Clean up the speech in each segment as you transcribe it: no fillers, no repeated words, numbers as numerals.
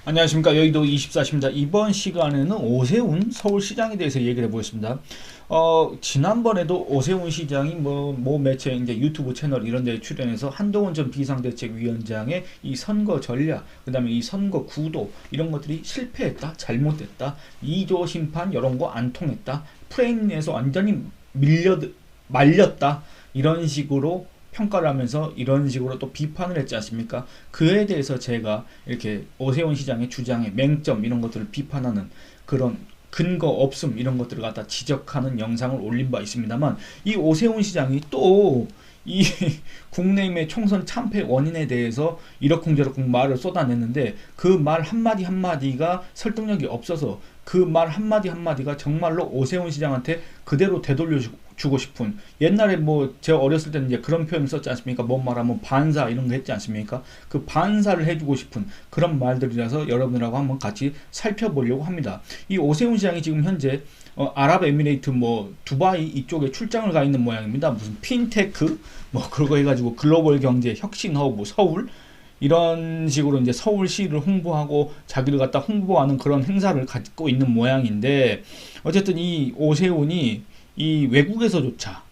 안녕하십니까. 여의도 24시입니다. 이번 시간에는 오세훈 서울시장에 대해서 얘기를 해보겠습니다. 지난번에도 오세훈 시장이 뭐 매체, 이제 유튜브 채널 이런 데 출연해서 한동훈 전 비상대책위원장의 이 선거 전략, 그 다음에 이 선거 구도, 이런 것들이 실패했다, 잘못됐다, 2조 심판, 이런 거 안 통했다, 프레임 내에서 완전히 말렸다, 이런 식으로 평가를 하면서 이런 식으로 또 비판을 했지 않습니까? 그에 대해서 제가 이렇게 오세훈 시장의 주장의 맹점 이런 것들을 비판하는 그런 근거 없음 이런 것들을 갖다 지적하는 영상을 올린 바 있습니다만, 이 오세훈 시장이 또 이 국내임의 총선 참패 원인에 대해서 이러쿵저러쿵 말을 쏟아냈는데, 그 말 한마디 한마디가 설득력이 없어서 그 말 한마디 한마디가 정말로 오세훈 시장한테 그대로 되돌려주고 싶은, 옛날에 뭐 제가 어렸을 때는 이제 그런 표현을 썼지 않습니까? 뭔 말하면 반사 이런 거 했지 않습니까? 그 반사를 해주고 싶은 그런 말들이라서 여러분들하고 한번 같이 살펴보려고 합니다. 이 오세훈 시장이 지금 현재 아랍에미레이트 뭐 두바이 이쪽에 출장을 가 있는 모양입니다. 무슨 핀테크 뭐 그거 해가지고 글로벌 경제 혁신 허브 서울 이런 식으로 이제 서울시를 홍보하고 자기를 갖다 홍보하는 그런 행사를 갖고 있는 모양인데, 어쨌든 이 오세훈이 이 외국에서조차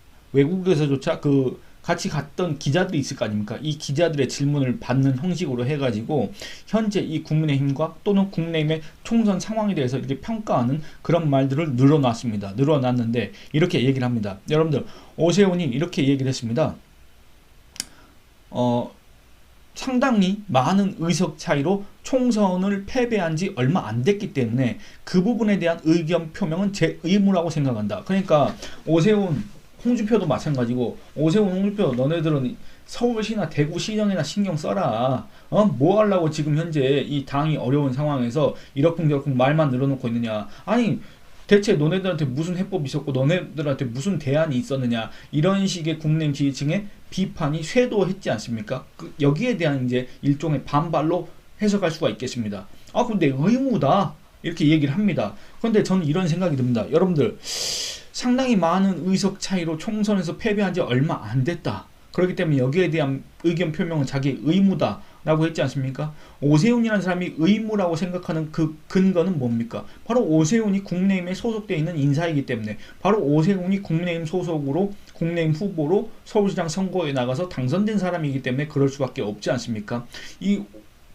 그 같이 갔던 기자들이 있을 거 아닙니까? 이 기자들의 질문을 받는 형식으로 해가지고 현재 이 국민의힘과 또는 국민의힘의 총선 상황에 대해서 이렇게 평가하는 그런 말들을 늘어놨습니다. 늘어났는데 이렇게 얘기를 합니다. 여러분들, 오세훈이 이렇게 얘기를 했습니다. 상당히 많은 의석 차이로 총선을 패배한 지 얼마 안 됐기 때문에 그 부분에 대한 의견 표명은 제 의무라고 생각한다. 그러니까 오세훈, 홍준표도 마찬가지고, 오세훈, 홍준표 너네들은 서울시나 대구시정이나 신경 써라. 뭐 하려고 지금 현재 이 당이 어려운 상황에서 이러쿵저러쿵 말만 늘어놓고 있느냐. 아니, 대체 너네들한테 무슨 해법이 있었고 너네들한테 무슨 대안이 있었느냐, 이런 식의 국민의힘 지지층의 비판이 쇄도했지 않습니까? 여기에 대한 이제 일종의 반발로 해석할 수가 있겠습니다. 근데 의무다 이렇게 얘기를 합니다. 그런데 저는 이런 생각이 듭니다. 여러분들, 상당히 많은 의석 차이로 총선에서 패배한 지 얼마 안 됐다. 그렇기 때문에 여기에 대한 의견 표명은 자기 의무다 라고 했지 않습니까? 오세훈이라는 사람이 의무라고 생각하는 그 근거는 뭡니까? 바로 오세훈이 국민의힘에 소속되어 있는 인사이기 때문에, 바로 오세훈이 국민의힘 소속으로 국민의힘 후보로 서울시장 선거에 나가서 당선된 사람이기 때문에 그럴 수밖에 없지 않습니까?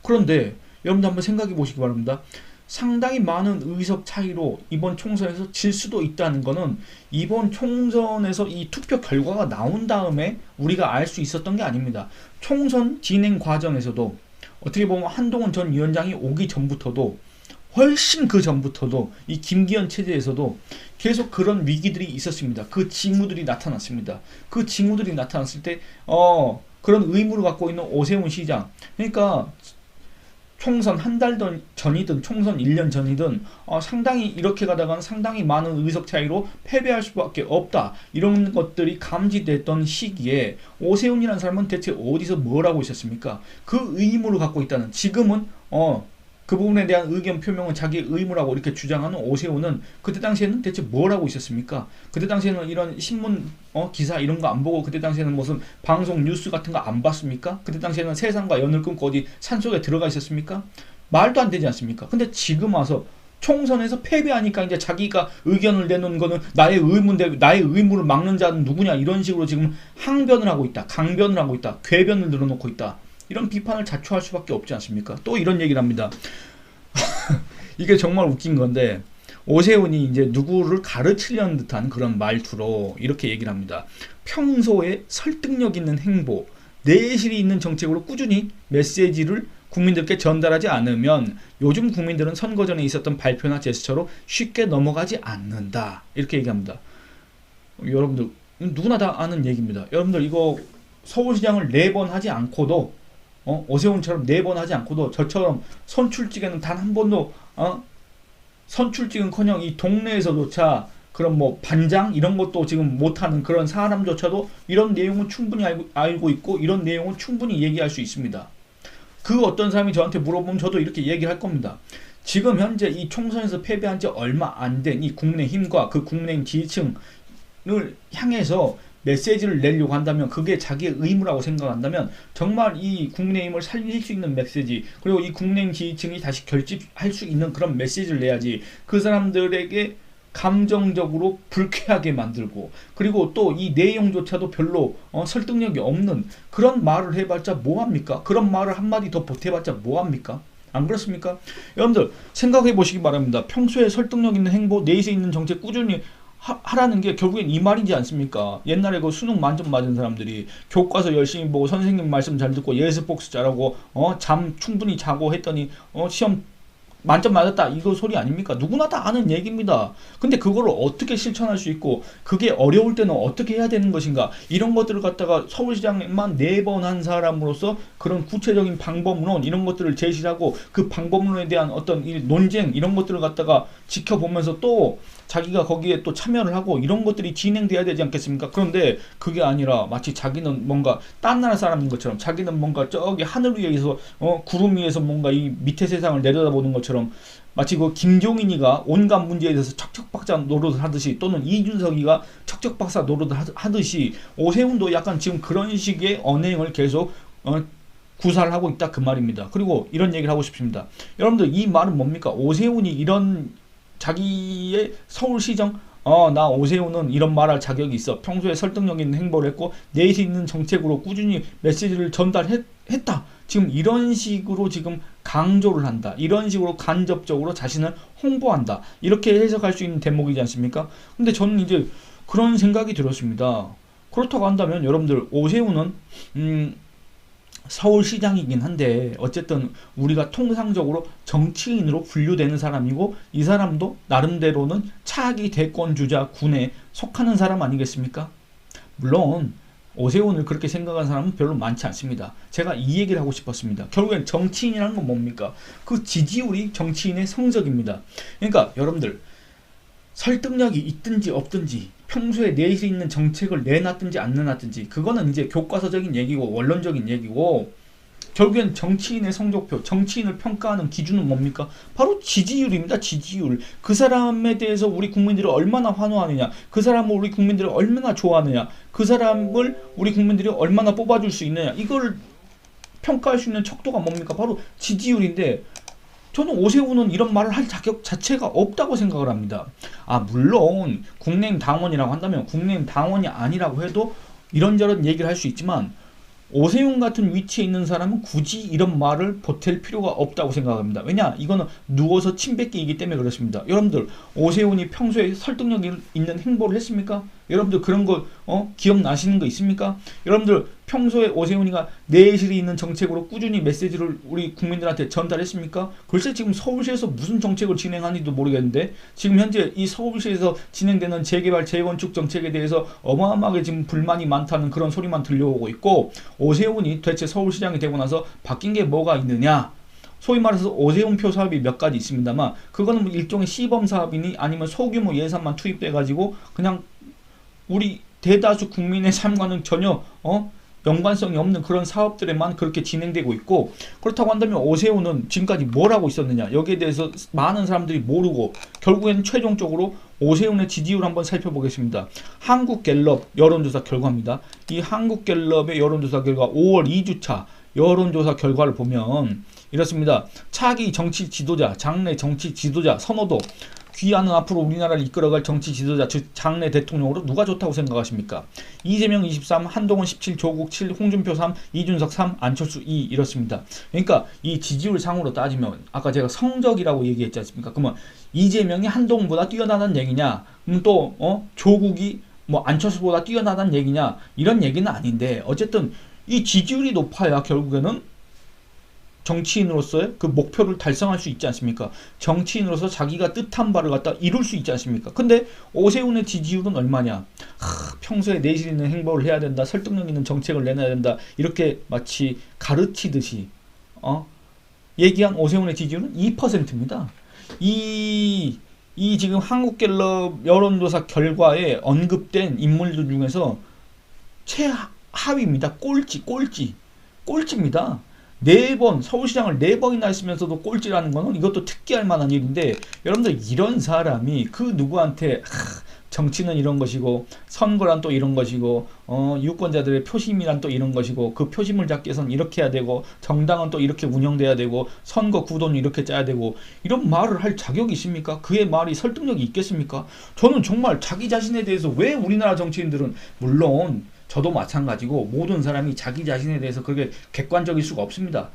그런데 여러분들 한번 생각해 보시기 바랍니다. 상당히 많은 의석 차이로 이번 총선에서 질 수도 있다는 것은 이번 총선에서 이 투표 결과가 나온 다음에 우리가 알 수 있었던 게 아닙니다. 총선 진행 과정에서도 어떻게 보면 한동훈 전 위원장이 오기 전부터도, 훨씬 그 전부터도 이 김기현 체제에서도 계속 그런 위기들이 있었습니다. 그 징후들이 나타났습니다. 그 징후들이 나타났을 때 그런 의무를 갖고 있는 오세훈 시장, 그러니까 총선 한 달 전이든 총선 1년 전이든 상당히 이렇게 가다가는 상당히 많은 의석 차이로 패배할 수밖에 없다, 이런 것들이 감지됐던 시기에 오세훈이라는 사람은 대체 어디서 뭘 하고 있었습니까? 그 의무를 갖고 있다는, 지금은 그 부분에 대한 의견 표명은 자기의 의무라고 이렇게 주장하는 오세훈은 그때 당시에는 대체 뭘 하고 있었습니까? 그때 당시에는 이런 신문 기사 이런 거 안 보고, 그때 당시에는 무슨 방송 뉴스 같은 거 안 봤습니까? 그때 당시에는 세상과 연을 끊고 어디 산속에 들어가 있었습니까? 말도 안 되지 않습니까? 근데 지금 와서 총선에서 패배하니까 이제 자기가 의견을 내놓는 거는 나의 의무인데 나의 의무를 막는 자는 누구냐, 이런 식으로 지금 항변을 하고 있다, 강변을 하고 있다, 궤변을 늘어놓고 있다, 이런 비판을 자초할 수밖에 없지 않습니까? 또 이런 얘기를 합니다. 이게 정말 웃긴 건데, 오세훈이 이제 누구를 가르치려는 듯한 그런 말투로 이렇게 얘기를 합니다. 평소에 설득력 있는 행보, 내실이 있는 정책으로 꾸준히 메시지를 국민들께 전달하지 않으면 요즘 국민들은 선거 전에 있었던 발표나 제스처로 쉽게 넘어가지 않는다, 이렇게 얘기합니다. 여러분들, 누구나 다 아는 얘기입니다. 여러분들, 이거 서울시장을 4번 하지 않고도, 오세훈처럼 4번 하지 않고도 저처럼 선출직에는 단 한 번도 선출직은커녕 이 동네에서조차 그런 뭐 반장 이런 것도 지금 못하는 그런 사람조차도 이런 내용은 충분히 알고 있고, 이런 내용은 충분히 얘기할 수 있습니다. 그 어떤 사람이 저한테 물어보면 저도 이렇게 얘기할 겁니다. 지금 현재 이 총선에서 패배한 지 얼마 안 된 이 국민의힘과 그 국민의힘 지지층을 향해서 메시지를 내려고 한다면, 그게 자기의 의무라고 생각한다면 정말 이 국민의힘을 살릴 수 있는 메시지, 그리고 이 국민의힘 지지층이 다시 결집할 수 있는 그런 메시지를 내야지, 그 사람들에게 감정적으로 불쾌하게 만들고, 그리고 또 이 내용조차도 별로 설득력이 없는 그런 말을 해봤자 뭐합니까? 그런 말을 한마디 더 보태봤자 뭐합니까? 안 그렇습니까? 여러분들 생각해 보시기 바랍니다. 평소에 설득력 있는 행보, 내세 있는 정책 꾸준히 하라는 게 결국엔 이 말이지 않습니까? 옛날에 그 수능 만점 맞은 사람들이 교과서 열심히 보고 선생님 말씀 잘 듣고 예습 복습 잘하고 잠 충분히 자고 했더니 시험 만점 맞았다, 이거 소리 아닙니까? 누구나 다 아는 얘기입니다. 근데 그거를 어떻게 실천할 수 있고, 그게 어려울 때는 어떻게 해야 되는 것인가, 이런 것들을 갖다가 서울시장만 4번 한 사람으로서 그런 구체적인 방법론, 이런 것들을 제시하고 그 방법론에 대한 어떤 이 논쟁, 이런 것들을 갖다가 지켜보면서 또 자기가 거기에 또 참여를 하고 이런 것들이 진행돼야 되지 않겠습니까? 그런데 그게 아니라 마치 자기는 뭔가 딴 나라 사람인 것처럼, 자기는 뭔가 저기 하늘 위에서 구름 위에서 뭔가 이 밑에 세상을 내려다보는 것처럼, 마치 그 김종인이가 온갖 문제에 대해서 척척박사 노릇을 하듯이, 또는 이준석이가 척척박사 노릇을 하듯이 오세훈도 약간 지금 그런 식의 언행을 계속 구사를 하고 있다, 그 말입니다. 그리고 이런 얘기를 하고 싶습니다. 여러분들 이 말은 뭡니까? 오세훈이 이런 자기의 서울시정, 나 오세훈은 이런 말할 자격이 있어, 평소에 설득력 있는 행보를 했고 내실 있는 정책으로 꾸준히 메시지를 전달했다, 지금 이런 식으로 지금 강조를 한다, 이런 식으로 간접적으로 자신을 홍보한다, 이렇게 해석할 수 있는 대목이지 않습니까? 근데 저는 이제 그런 생각이 들었습니다. 그렇다고 한다면 여러분들, 오세훈은 서울시장이긴 한데 어쨌든 우리가 통상적으로 정치인으로 분류되는 사람이고, 이 사람도 나름대로는 차기 대권주자 군에 속하는 사람 아니겠습니까? 물론 오세훈을 그렇게 생각하는 사람은 별로 많지 않습니다. 제가 이 얘기를 하고 싶었습니다. 결국엔 정치인이라는 건 뭡니까? 그 지지율이 정치인의 성적입니다. 그러니까 여러분들, 설득력이 있든지 없든지, 평소에 내실 있는 정책을 내놨든지 안 내놨든지, 그거는 이제 교과서적인 얘기고 원론적인 얘기고, 결국엔 정치인의 성적표, 정치인을 평가하는 기준은 뭡니까? 바로 지지율입니다. 지지율. 그 사람에 대해서 우리 국민들이 얼마나 환호하느냐, 그 사람을 우리 국민들이 얼마나 좋아하느냐, 그 사람을 우리 국민들이 얼마나 뽑아줄 수 있느냐, 이걸 평가할 수 있는 척도가 뭡니까? 바로 지지율인데, 저는 오세훈은 이런 말을 할 자격 자체가 없다고 생각을 합니다. 물론 국민의힘 당원이라고 한다면, 국민의힘 당원이 아니라고 해도 이런저런 얘기를 할 수 있지만, 오세훈 같은 위치에 있는 사람은 굳이 이런 말을 보탤 필요가 없다고 생각합니다. 왜냐? 이거는 누워서 침 뱉기이기 때문에 그렇습니다. 여러분들, 오세훈이 평소에 설득력 있는 행보를 했습니까? 여러분들 그런 거 기억나시는 거 있습니까? 여러분들 평소에 오세훈이가 내실이 있는 정책으로 꾸준히 메시지를 우리 국민들한테 전달했습니까? 글쎄 지금 서울시에서 무슨 정책을 진행하는지도 모르겠는데, 지금 현재 이 서울시에서 진행되는 재개발 재건축 정책에 대해서 어마어마하게 지금 불만이 많다는 그런 소리만 들려오고 있고, 오세훈이 대체 서울시장이 되고 나서 바뀐 게 뭐가 있느냐? 소위 말해서 오세훈표 사업이 몇 가지 있습니다만, 그거는 뭐 일종의 시범 사업이니 아니면 소규모 예산만 투입돼 가지고 그냥 우리 대다수 국민의 삶과는 전혀 연관성이 없는 그런 사업들에만 그렇게 진행되고 있고, 그렇다고 한다면 오세훈은 지금까지 뭘 하고 있었느냐, 여기에 대해서 많은 사람들이 모르고, 결국에는 최종적으로 오세훈의 지지율 한번 살펴보겠습니다. 한국갤럽 여론조사 결과입니다. 이 한국갤럽의 여론조사 결과 5월 2주차 여론조사 결과를 보면 이렇습니다. 차기 정치 지도자, 장래 정치 지도자 선호도, 귀하는 앞으로 우리나라를 이끌어갈 정치 지도자, 즉 장래 대통령으로 누가 좋다고 생각하십니까? 이재명 23, 한동훈 17, 조국 7, 홍준표 3, 이준석 3, 안철수 2, 이렇습니다. 그러니까 이 지지율 상으로 따지면, 아까 제가 성적이라고 얘기했지 않습니까? 그러면 이재명이 한동훈보다 뛰어나다는 얘기냐, 또 조국이 뭐 안철수보다 뛰어나다는 얘기냐, 이런 얘기는 아닌데, 어쨌든 이 지지율이 높아야 결국에는 정치인으로서의 그 목표를 달성할 수 있지 않습니까? 정치인으로서 자기가 뜻한 바를 갖다 이룰 수 있지 않습니까? 근데 오세훈의 지지율은 얼마냐? 평소에 내실 있는 행보를 해야 된다, 설득력 있는 정책을 내놔야 된다, 이렇게 마치 가르치듯이 얘기한 오세훈의 지지율은 2%입니다. 이 지금 한국갤럽 여론조사 결과에 언급된 인물들 중에서 최하위입니다. 꼴찌입니다. 4번, 서울시장을 4번이나 했으면서도 꼴찌라는 거는 이것도 특기할 만한 일인데, 여러분들 이런 사람이 그 누구한테 정치는 이런 것이고 선거란 또 이런 것이고 유권자들의 표심이란 또 이런 것이고 그 표심을 잡기 위해서는 이렇게 해야 되고 정당은 또 이렇게 운영돼야 되고 선거 구도는 이렇게 짜야 되고 이런 말을 할 자격이 있습니까? 그의 말이 설득력이 있겠습니까? 저는 정말 자기 자신에 대해서 왜 우리나라 정치인들은 물론 저도 마찬가지고 모든 사람이 자기 자신에 대해서 그렇게 객관적일 수가 없습니다.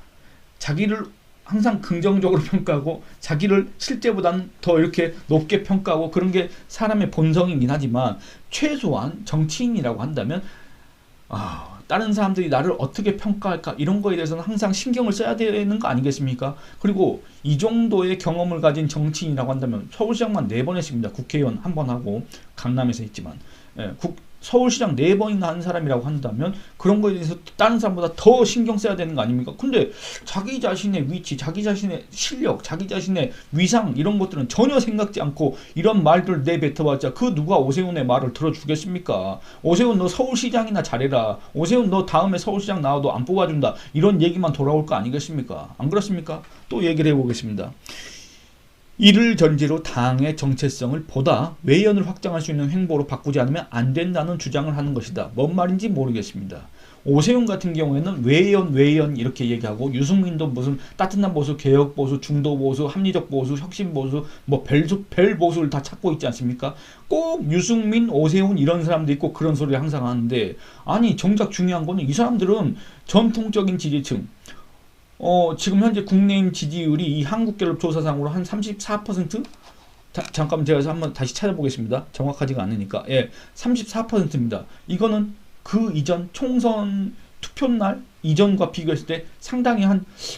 자기를 항상 긍정적으로 평가하고 자기를 실제보다는 더 이렇게 높게 평가하고 그런 게 사람의 본성이긴 하지만 최소한 정치인이라고 한다면 다른 사람들이 나를 어떻게 평가할까 이런 거에 대해서는 항상 신경을 써야 되는 거 아니겠습니까? 그리고 이 정도의 경험을 가진 정치인이라고 한다면 서울시장만 4번 했습니다. 국회의원 1번 하고 강남에서 했지만 서울시장 4번이나 한 사람이라고 한다면 그런 거에 대해서 다른 사람보다 더 신경 써야 되는 거 아닙니까? 근데 자기 자신의 위치, 자기 자신의 실력, 자기 자신의 위상 이런 것들은 전혀 생각지 않고 이런 말들 내뱉어봤자 그 누가 오세훈의 말을 들어주겠습니까? 오세훈 너 서울시장이나 잘해라. 오세훈 너 다음에 서울시장 나와도 안 뽑아준다. 이런 얘기만 돌아올 거 아니겠습니까? 안 그렇습니까? 또 얘기를 해보겠습니다. 이를 전제로 당의 정체성을 보다 외연을 확장할 수 있는 행보로 바꾸지 않으면 안 된다는 주장을 하는 것이다. 뭔 말인지 모르겠습니다. 오세훈 같은 경우에는 외연 이렇게 얘기하고 유승민도 무슨 따뜻한 보수, 개혁 보수, 중도 보수, 합리적 보수, 혁신 보수, 뭐 별 보수를 다 찾고 있지 않습니까? 꼭 유승민, 오세훈 이런 사람도 있고 그런 소리를 항상 하는데 아니 정작 중요한 거는 이 사람들은 전통적인 지지층 지금 현재 국내인 지지율이 이 한국갤럽 조사상으로 한 34%? 잠깐만 제가 한번 다시 찾아보겠습니다. 정확하지가 않으니까. 34%입니다. 이거는 그 이전 총선 투표날 이전과 비교했을 때 상당히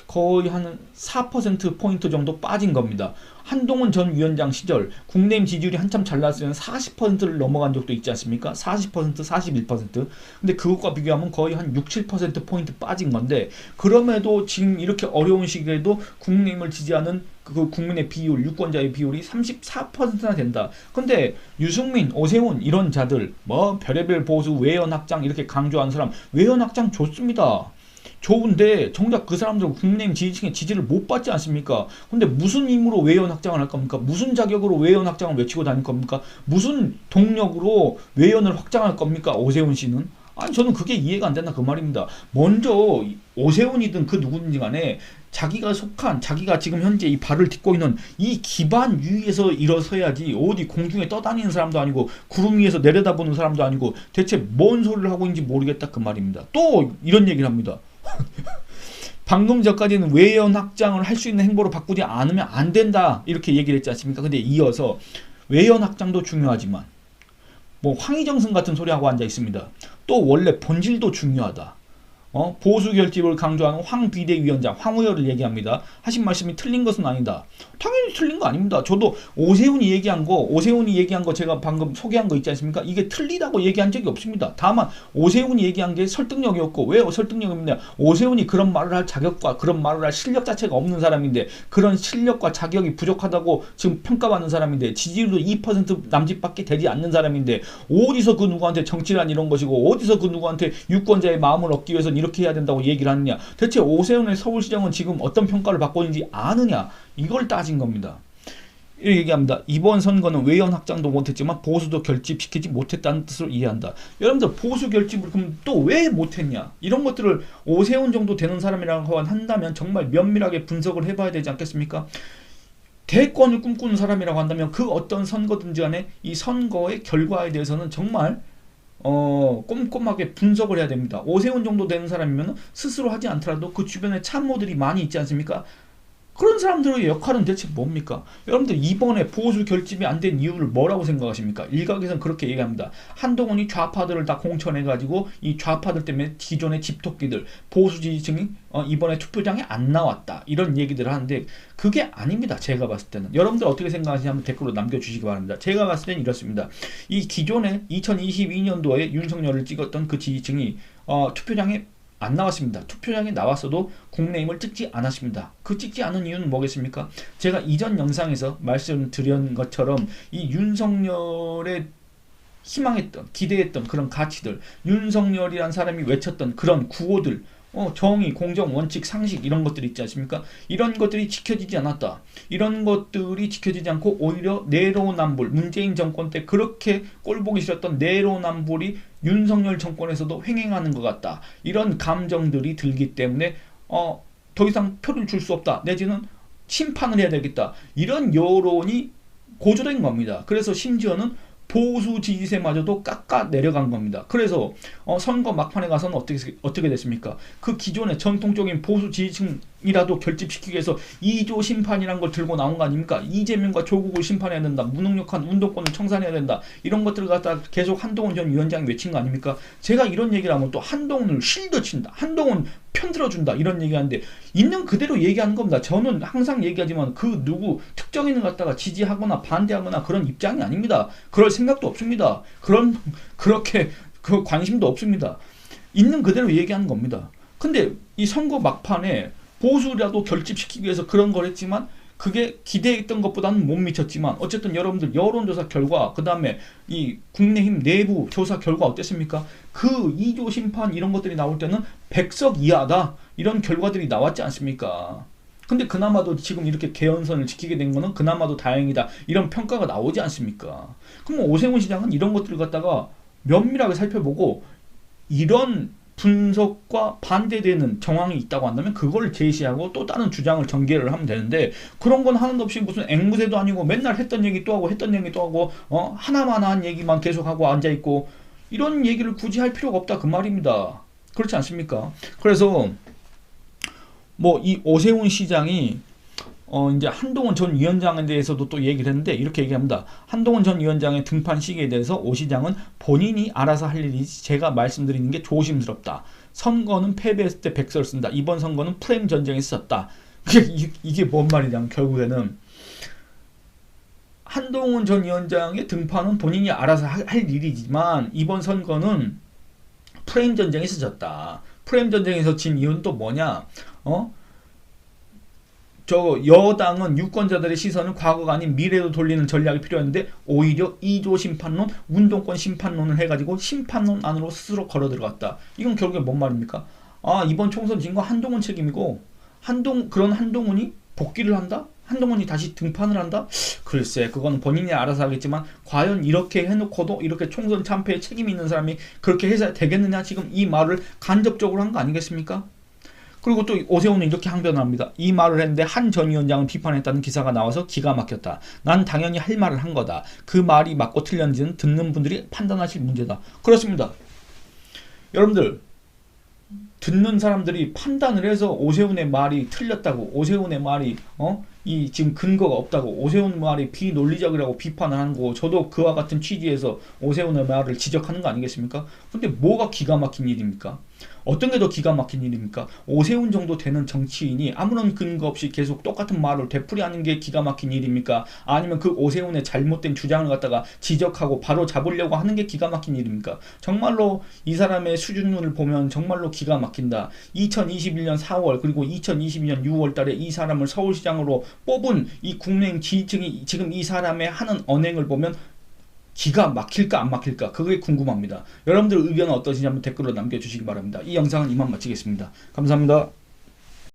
거의 한 4%포인트 정도 빠진 겁니다. 한동훈 전 위원장 시절 국내임 지지율이 한참 잘 나왔을 때는 40%를 넘어간 적도 있지 않습니까? 40%, 41%. 근데 그것과 비교하면 거의 한 6, 7%포인트 빠진 건데 그럼에도 지금 이렇게 어려운 시기에도 국내임을 지지하는 그 국민의 비율, 유권자의 비율이 34%나 된다. 근데 유승민, 오세훈 이런 자들 뭐 별의별 보수, 외연 확장 이렇게 강조하는 사람 외연 확장 좋습니다. 좋은데 정작 그 사람들은 국내임 지지층의 지지를 못 받지 않습니까? 근데 무슨 힘으로 외연 확장을 할 겁니까? 무슨 자격으로 외연 확장을 외치고 다닐 겁니까? 무슨 동력으로 외연을 확장할 겁니까? 오세훈 씨는? 아니 저는 그게 이해가 안 된다 그 말입니다. 먼저 오세훈이든 그 누구든지 간에 자기가 지금 현재 이 발을 딛고 있는 이 기반 위에서 일어서야지 어디 공중에 떠다니는 사람도 아니고 구름 위에서 내려다보는 사람도 아니고 대체 뭔 소리를 하고 있는지 모르겠다 그 말입니다. 또 이런 얘기를 합니다. 방금 전까지는 외연 확장을 할 수 있는 행보로 바꾸지 않으면 안 된다 이렇게 얘기를 했지 않습니까? 근데 이어서 외연 확장도 중요하지만 뭐 황희정승 같은 소리하고 앉아 있습니다. 또 원래 본질도 중요하다. 보수 결집을 강조하는 황 비대위원장 황우열을 얘기합니다. 하신 말씀이 틀린 것은 아니다. 당연히 틀린 거 아닙니다. 저도 오세훈이 얘기한 거 제가 방금 소개한 거 있지 않습니까? 이게 틀리다고 얘기한 적이 없습니다. 다만 오세훈이 얘기한 게 설득력이 없고 왜 설득력이 없냐? 오세훈이 그런 말을 할 자격과 그런 말을 할 실력 자체가 없는 사람인데 그런 실력과 자격이 부족하다고 지금 평가받는 사람인데 지지율도 2% 남짓밖에 되지 않는 사람인데 어디서 그 누구한테 정치란 이런 것이고 어디서 그 누구한테 유권자의 마음을 얻기 위해서 이렇게 해야 된다고 얘기를 하느냐? 대체 오세훈의 서울시장은 지금 어떤 평가를 받고 있는지 아느냐? 이걸 따진 겁니다. 이렇게 얘기합니다. 이번 선거는 외연 확장도 못했지만 보수도 결집시키지 못했다는 뜻으로 이해한다. 여러분들 보수 결집을 그럼 또 왜 못했냐? 이런 것들을 오세훈 정도 되는 사람이라고 한다면 정말 면밀하게 분석을 해봐야 되지 않겠습니까? 대권을 꿈꾸는 사람이라고 한다면 그 어떤 선거든지 간에 이 선거의 결과에 대해서는 정말 꼼꼼하게 분석을 해야 됩니다. 오세훈 정도 되는 사람이면 스스로 하지 않더라도 그 주변에 참모들이 많이 있지 않습니까? 그런 사람들의 역할은 대체 뭡니까? 여러분들 이번에 보수 결집이 안 된 이유를 뭐라고 생각하십니까? 일각에서는 그렇게 얘기합니다. 한동훈이 좌파들을 다 공천해가지고 이 좌파들 때문에 기존의 집토끼들 보수 지지층이 이번에 투표장에 안 나왔다 이런 얘기들을 하는데 그게 아닙니다. 제가 봤을 때는. 여러분들 어떻게 생각하시냐면 한번 댓글로 남겨주시기 바랍니다. 제가 봤을 때는 이렇습니다. 이 기존에 2022년도에 윤석열을 찍었던 그 지지층이 투표장에 안 나왔습니다. 투표장에 나왔어도 국내임을 찍지 않았습니다. 그 찍지 않은 이유는 뭐겠습니까? 제가 이전 영상에서 말씀드린 것처럼 이 윤석열의 희망했던, 기대했던 그런 가치들, 윤석열이란 사람이 외쳤던 그런 구호들, 정의, 공정, 원칙, 상식 이런 것들이 있지 않습니까? 이런 것들이 지켜지지 않았다. 이런 것들이 지켜지지 않고 오히려 내로남불, 문재인 정권 때 그렇게 꼴보기 싫었던 내로남불이 윤석열 정권에서도 횡행하는 것 같다. 이런 감정들이 들기 때문에 더 이상 표를 줄 수 없다. 내지는 심판을 해야 되겠다. 이런 여론이 고조된 겁니다. 그래서 심지어는 보수 지지세마저도 깎아 내려간 겁니다. 그래서 선거 막판에 가서는 어떻게 됐습니까? 그 기존의 전통적인 보수 지지층이라도 결집시키기 위해서 2조 심판이란 걸 들고 나온 거 아닙니까? 이재명과 조국을 심판해야 된다. 무능력한 운동권을 청산해야 된다. 이런 것들을 갖다 계속 한동훈 전 위원장이 외친 거 아닙니까? 제가 이런 얘기를 하면 또 한동훈을 실드 친다. 한동훈 편들어준다. 이런 얘기하는데 있는 그대로 얘기하는 겁니다. 저는 항상 얘기하지만 그 누구 특정인을 갖다가 지지하거나 반대하거나 그런 입장이 아닙니다. 그럴 생각도 없습니다. 그렇게 그 관심도 없습니다. 있는 그대로 얘기하는 겁니다. 근데 이 선거 막판에 보수라도 결집시키기 위해서 그런 걸 했지만 그게 기대했던 것보다는 못 미쳤지만 어쨌든 여러분들 여론조사 결과 그 다음에 이 국민의힘 내부 조사 결과 어땠습니까? 그 2조 심판 이런 것들이 나올 때는 100석 이하다 이런 결과들이 나왔지 않습니까? 근데 그나마도 지금 이렇게 개헌선을 지키게 된 거는 그나마도 다행이다 이런 평가가 나오지 않습니까? 그럼 오세훈 시장은 이런 것들을 갖다가 면밀하게 살펴보고 이런 분석과 반대되는 정황이 있다고 한다면 그걸 제시하고 또 다른 주장을 전개를 하면 되는데 그런 건 하나도 없이 무슨 앵무새도 아니고 맨날 했던 얘기 또 하고 했던 얘기 또 하고 하나만 한 얘기만 계속하고 앉아있고 이런 얘기를 굳이 할 필요가 없다 그 말입니다. 그렇지 않습니까? 그래서 뭐 이 오세훈 시장이 이제 한동훈 전 위원장에 대해서도 또 얘기를 했는데 이렇게 얘기합니다. 한동훈 전 위원장의 등판 시기에 대해서 오 시장은 본인이 알아서 할 일이지 제가 말씀드리는 게 조심스럽다. 선거는 패배했을 때 백서를 쓴다. 이번 선거는 프레임 전쟁에 썼다. 이게 뭔 말이냐면 결국에는 한동훈 전 위원장의 등판은 본인이 알아서 할 일이지만 이번 선거는 프레임 전쟁에 쓰졌다. 프레임 전쟁에서 진 이유는 또 뭐냐? 여당은 유권자들의 시선을 과거가 아닌 미래로 돌리는 전략이 필요했는데 오히려 2조 심판론, 운동권 심판론을 해가지고 심판론 안으로 스스로 걸어 들어갔다. 이건 결국에 뭔 말입니까? 이번 총선 진 거 한동훈 책임이고 그런 한동훈이 복귀를 한다? 한동훈이 다시 등판을 한다? 글쎄 그건 본인이 알아서 하겠지만 과연 이렇게 해놓고도 이렇게 총선 참패에 책임이 있는 사람이 그렇게 해서 되겠느냐 지금 이 말을 간접적으로 한 거 아니겠습니까? 그리고 또 오세훈은 이렇게 항변합니다. 이 말을 했는데 한 전 위원장을 비판했다는 기사가 나와서 기가 막혔다. 난 당연히 할 말을 한 거다. 그 말이 맞고 틀렸는지는 듣는 분들이 판단하실 문제다. 그렇습니다. 여러분들 듣는 사람들이 판단을 해서 오세훈의 말이 틀렸다고 오세훈의 말이 이 지금 근거가 없다고 오세훈 말이 비논리적이라고 비판을 하는 거고 저도 그와 같은 취지에서 오세훈의 말을 지적하는 거 아니겠습니까? 근데 뭐가 기가 막힌 일입니까? 어떤 게 더 기가 막힌 일입니까? 오세훈 정도 되는 정치인이 아무런 근거 없이 계속 똑같은 말을 되풀이하는 게 기가 막힌 일입니까? 아니면 그 오세훈의 잘못된 주장을 갖다가 지적하고 바로 잡으려고 하는 게 기가 막힌 일입니까? 정말로 이 사람의 수준을 보면 정말로 기가 막힌다. 2021년 4월 그리고 2022년 6월 달에 이 사람을 서울시장으로 뽑은 이 국민의힘 지지층이 지금 이 사람의 하는 언행을 보면 기가 막힐까 안 막힐까 그게 궁금합니다. 여러분들 의견은 어떠신지 한번 댓글로 남겨주시기 바랍니다. 이 영상은 이만 마치겠습니다. 감사합니다.